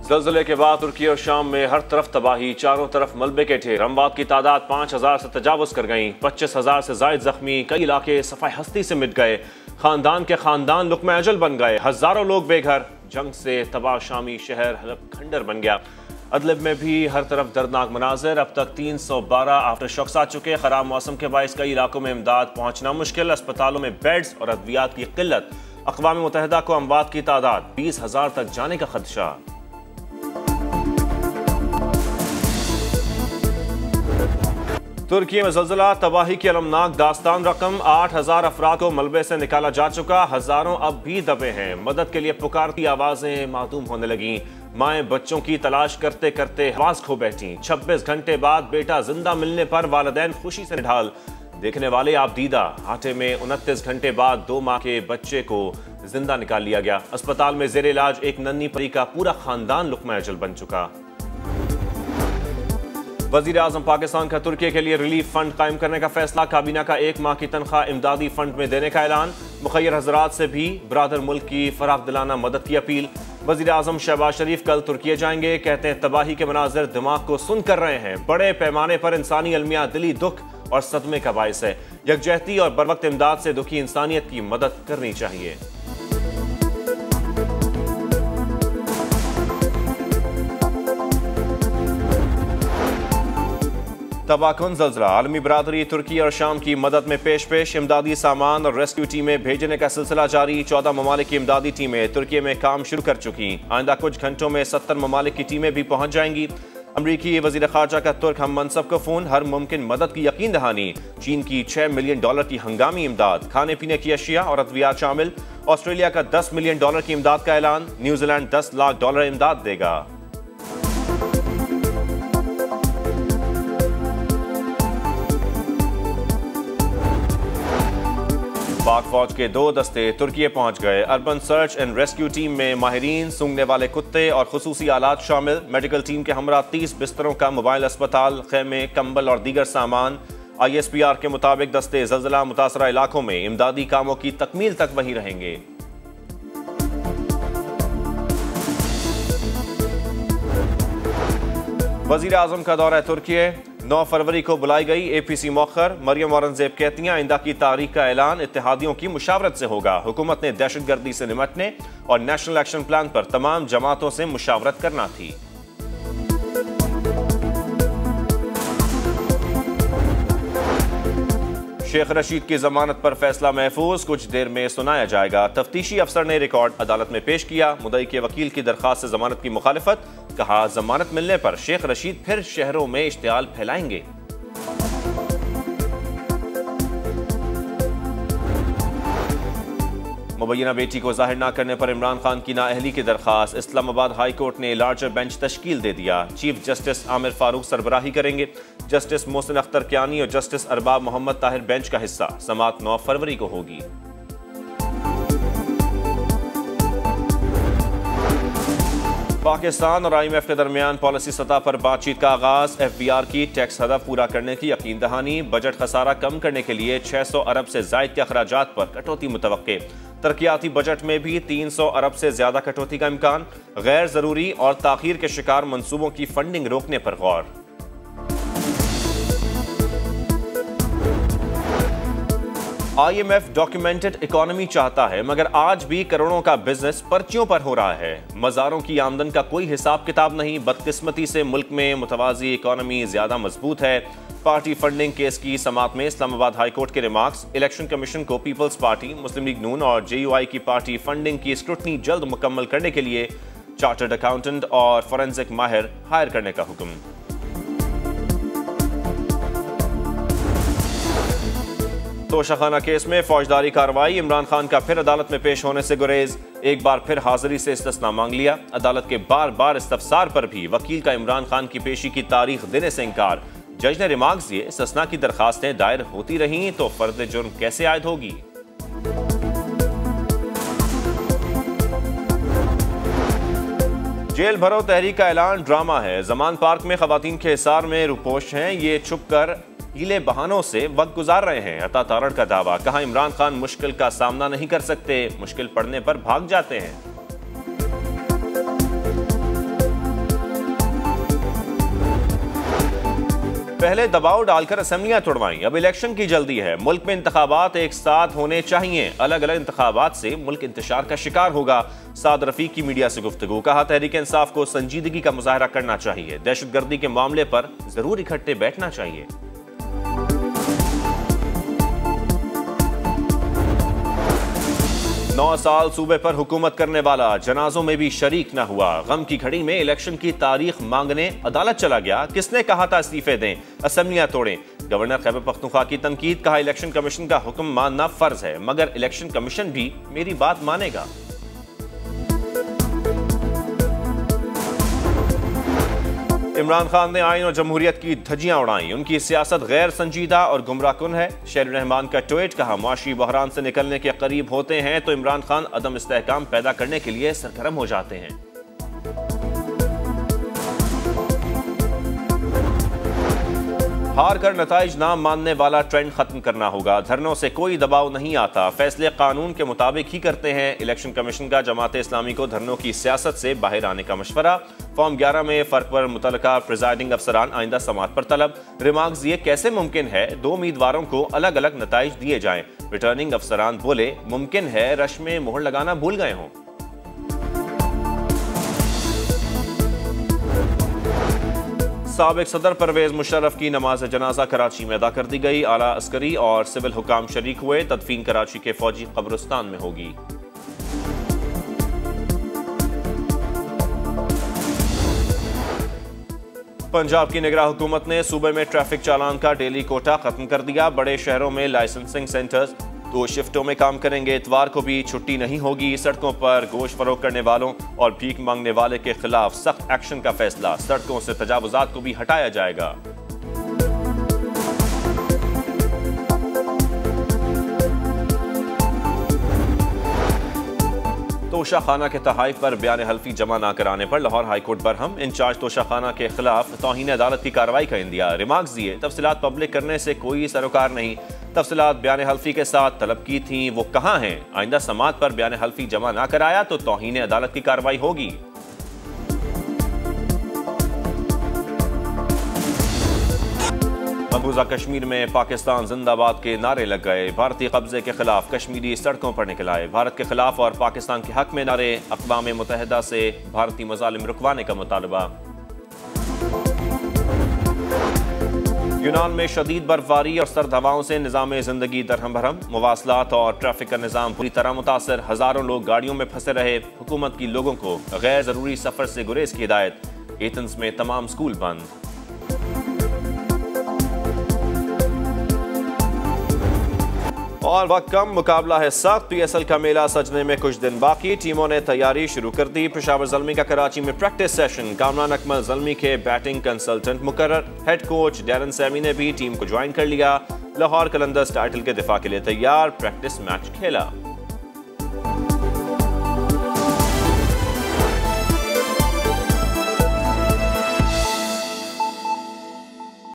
ज़लज़ले के बाद तुर्की और शाम में हर तरफ तबाही, चारों तरफ मलबे के ढेर। अमवात की तादाद 5000 से तजावुज़ कर गई। 25000 से जायद जख्मी। कई इलाके सफाई हस्ती से मिट गए। खानदान के खानदान लुक़्मा अजल बन गए। हजारों लोग बेघर। जंग से तबाह शामी शहर हलब खंडर बन गया। अदलब में भी हर तरफ दर्दनाक मनाजिर। अब तक 312 आफ्टर शॉक्स आ चुके। खराब मौसम के बायस कई इलाकों में इमदाद पहुंचना मुश्किल। अस्पतालों में बेड्स और अद्वियात की किल्लत। अक़वाम मुत्तहिदा को अमवात की तादाद 20,000 तक जाने का खदशा। तुर्की में ज़लज़ला, तबाही की अलमनाक दास्तान रकम। 8000 अफराद को मलबे से निकाला जा चुका। हजारों अब भी दबे हैं। मदद के लिए पुकारती आवाजें मादूम होने लगी। माएँ बच्चों की तलाश करते करते हवास खो बैठी। 26 घंटे बाद बेटा जिंदा मिलने पर वालिदैन खुशी से निढाल। देखने वाले आप दीदा। हाटे में 29 घंटे बाद 2 माह के बच्चे को जिंदा निकाल लिया गया। अस्पताल में जेर इलाज एक नन्ही परी का पूरा खानदान लुक़्मा अजल बन चुका। वज़ीर आज़म पाकिस्तान का तुर्की के लिए रिलीफ फंड कायम करने का फैसला। काबीना का 1 माह की तनख्वाह इमदादी फंड में देने का ऐलान। मुखय्यर हज़रात से भी बरादर मुल्क की फराख दिलाना मदद की अपील। वज़ीर आज़म शहबाज शरीफ कल तुर्की जाएंगे। कहते हैं तबाही के मनाज़िर दिमाग को सुन कर रहे हैं। बड़े पैमाने पर इंसानी अलमिया दिली दुख और सदमे का बायस है। यकजहती और बरवक्त इमदाद से दुखी इंसानियत की मदद करनी चाहिए। तबाहकुन ज़लज़ला, आलमी बरादरी तुर्की और शाम की मदद में पेश इमदादी सामान और रेस्क्यू टीमें भेजने का सिलसिला जारी। 14 ममालिक की इमदादी टीमें तुर्की में काम शुरू कर चुकी। आइंदा कुछ घंटों में 70 ममालिक की टीमें भी पहुंच जाएंगी। अमरीकी वज़ीर ख़ारजा का तुर्क हम मनसब को फ़ोन। हर मुमकिन मदद की यकीन दहानी। चीन की $6 मिलियन की हंगामी इमदाद। खाने पीने की अशिया और अद्वियात शामिल। ऑस्ट्रेलिया का $10 मिलियन की इमदाद का ऐलान। न्यूजीलैंड $10 लाख इमदाद देगा। पाक फौज के 2 दस्ते तुर्की पहुंच गए। Urban search and rescue team में माहिरीन, सूंघने वाले कुत्ते और खुसूसी आलात शामिल। मेडिकल टीम के हमरा 30 बिस्तरों का मोबाइल अस्पताल, खेमे, कंबल और दीगर सामान। ISPR के मुताबिक दस्ते ज़लज़ला मुतासरा इलाकों में इमदादी कामों की तकमील तक वहीं रहेंगे। वज़ीर आज़म का दौरा तुर्की 9 फरवरी को बुलाई गई। APC मौखर। मरियम औरंगजेब कहती हैं आइंदा की तारीख का ऐलान इत्तेहादियों की मुशावरत से होगा। हुकूमत ने दहशतगर्दी से निमटने और नेशनल एक्शन प्लान पर तमाम जमातों से मुशावरत करना थी। शेख रशीद की जमानत पर फैसला महफूज, कुछ देर में सुनाया जाएगा। तफ्तीशी अफसर ने रिकॉर्ड अदालत में पेश किया। मुद्दई के वकील की दरखास्त से जमानत की मुखालिफत। कहा जमानत मिलने पर शेख रशीद फिर शहरों में इश्तियाल फैलाएंगे। मुबैना बेटी को जाहिर न करने पर इमरान खान की नाअहली की दरखास्त। इस्लामाबाद हाई कोर्ट ने लार्जर बेंच तश्कील दे दिया। चीफ जस्टिस आमिर फारूक सरबराही करेंगे। जस्टिस मोहसिन अख्तर कियानी और जस्टिस अरबाब मोहम्मद ताहिर बेंच का हिस्सा। समाअत 9 फरवरी को होगी। पाकिस्तान और IMF के दरमियान पॉलिसी सतह पर बातचीत का आगाज। FBR की टैक्स हदफ पूरा करने की यकीन दहानी। बजट खसारा कम करने के लिए 600 अरब से जायद के अखराजात पर कटौती मुतवक्के। तरक्याती बजट में भी 300 अरब से ज्यादा कटौती का इम्कान। गैर जरूरी और ताखीर के शिकार मंसूबों की फंडिंग रोकने पर गौर। IMF डॉक्यूमेंटेड इकोनॉमी चाहता है, मगर आज भी करोड़ों का बिजनेस पर्चियों पर हो रहा है। मज़ारों की आमदन का कोई हिसाब किताब नहीं। बदकिस्मती से मुल्क में मुतवाज़ी इकोनॉमी ज्यादा मजबूत है। पार्टी फंडिंग केस की समाअत में इस्लामाबाद हाई कोर्ट के रिमार्क्स। इलेक्शन कमीशन को पीपल्स पार्टी, मुस्लिम लीग नून और JUI की पार्टी फंडिंग की स्क्रूटनी जल्द मुकम्मल करने के लिए चार्टर्ड अकाउंटेंट और फोरेंसिक माहिर हायर करने का हुक्म। तोशाखाना केस में फौजदारी कार्रवाई। इमरान खान का फिर अदालत में पेश होने से गुरेज। एक बार फिर हाजिरी से इस्तिस्ना मांग लिया। अदालत के बार बार इस्तफसार पर भी वकील का इमरान खान की पेशी की तारीख देने से इनकार। जज ने रिमार्क्स दिए, इस्तिस्ना की दरखास्तें दायर होती रहीं तो फर्द जुर्म कैसे आयद होगी। जेल भरो तहरीक का ऐलान ड्रामा है। जमान पार्क में खवातीन के हिसार में रुपोश हैं। ये छुप कर हीले बहानों से वक्त गुजार रहे हैं। अता तारड़ का दावा। कहा इमरान खान मुश्किल का सामना नहीं कर सकते, मुश्किल पड़ने पर भाग जाते हैं। पहले दबाव डालकर असेंबलियां तोड़वाई, अब इलेक्शन की जल्दी है। मुल्क में इंतखाबात एक साथ होने चाहिए, अलग अलग इंतखाबात से मुल्क इंतशार का शिकार होगा। साद रफीक की मीडिया से गुफ्तगू, कहा तहरीक इंसाफ को संजीदगी का मुजाहरा करना चाहिए, दहशतगर्दी के मामले पर जरूर इकट्ठे बैठना चाहिए। नौ साल सूबे पर हुकूमत करने वाला जनाजों में भी शरीक न हुआ, गम की घड़ी में इलेक्शन की तारीख मांगने अदालत चला गया। किसने कहा था इस्तीफे दें, असेंबलियां तोड़ें? गवर्नर खैबर पख्तूनख्वा की तनकीद, कहा इलेक्शन कमीशन का हुक्म मानना फर्ज है, मगर इलेक्शन कमीशन भी मेरी बात मानेगा। इमरान खान ने आइन और जमहूरियत की धज्जियां उड़ाई, उनकी सियासत गैर संजीदा और गुमराहकुन है। शेर रहमान का ट्वीट, कहा मुआशी बहरान से निकलने के करीब होते हैं तो इमरान खान अदम इस्तेहकाम पैदा करने के लिए सरगर्म हो जाते हैं। हार कर नताइज ना मानने वाला ट्रेंड खत्म करना होगा, धरनों से कोई दबाव नहीं आता, फैसले कानून के मुताबिक ही करते हैं। इलेक्शन कमीशन का जमात इस्लामी को धरनों की सियासत से बाहर आने का मशवरा। फॉर्म 11 में फर्क पर मुतलका प्रिजाइडिंग अफसरान आइंदा समात पर तलब। रिमार्क्स, ये कैसे मुमकिन है 2 उम्मीदवारों को अलग अलग नताइज दिए जाएं? रिटर्निंग अफसरान बोले, मुमकिन है रश में मोहर लगाना भूल गए हों। साबिक सदर परवेज मुशर्रफ की नमाज जनाजा कराची में अदा कर दी गई। आला अस्करी और सिविल हुकाम शरीक हुए, तदफीन कराची के फौजी कब्रिस्तान में होगी। पंजाब की निगरान हुकूमत ने सूबे में ट्रैफिक चालान का डेली कोटा खत्म कर दिया। बड़े शहरों में लाइसेंसिंग सेंटर्स 2 शिफ्टों में काम करेंगे, इतवार को भी छुट्टी नहीं होगी। सड़कों पर गोश्त फरोख्त करने वालों और भीख मांगने वाले के खिलाफ सख्त एक्शन का फैसला, सड़कों से तजावुजात को भी हटाया जाएगा। तोशाखाना के तहाइफ पर बयान हल्फी जमा न कराने पर लाहौर हाईकोर्ट बरहम, इंचार्ज तोशाखाना के खिलाफ तौहीन अदालत की कार्रवाई का इंदिया। रिमार्क्स दिए, तफसीलात पब्लिक करने से कोई सरोकार नहीं, तफसीलात बयान हल्फी के साथ तलब की थी, वो कहाँ हैं? आइंदा समात पर बयान हल्फी जमा न कराया तो तौहीन अदालत की कार्रवाई होगी। मकबूजा कश्मीर में पाकिस्तान जिंदाबाद के नारे लग गए, भारतीय कब्जे के खिलाफ कश्मीरी सड़कों पर निकल आए। भारत के खिलाफ और पाकिस्तान के हक में नारे, अक़वाम मुत्तहिदा से भारतीय मज़ालिम रुकवाने का मुतालबा। यूनान में शदीद बर्फबारी और सर्द हवाओं से निज़ाम ज़िंदगी दरहम भरम, मवासलात और ट्रैफिक का निज़ाम पूरी तरह मुतासर, हज़ारों लोग गाड़ियों में फंसे रहे। हुकूमत की लोगों को गैर ज़रूरी सफ़र से गुरेज की हिदायत। एथेंस में तमाम स्कूल बंद। और वक्त कम, मुकाबला है सख्त, PSL का मेला सजने में कुछ दिन बाकी, टीमों ने तैयारी शुरू कर दी। पेशावर ज़ल्मी का कराची में प्रैक्टिस सेशन, कामरान अकमल ज़ल्मी के बैटिंग कंसल्टेंट मुकर्रर। हेड कोच डैरन सैमी ने भी टीम को ज्वाइन कर लिया। लाहौर कलंदर्स टाइटल के दिफा के लिए तैयार, प्रैक्टिस मैच खेला।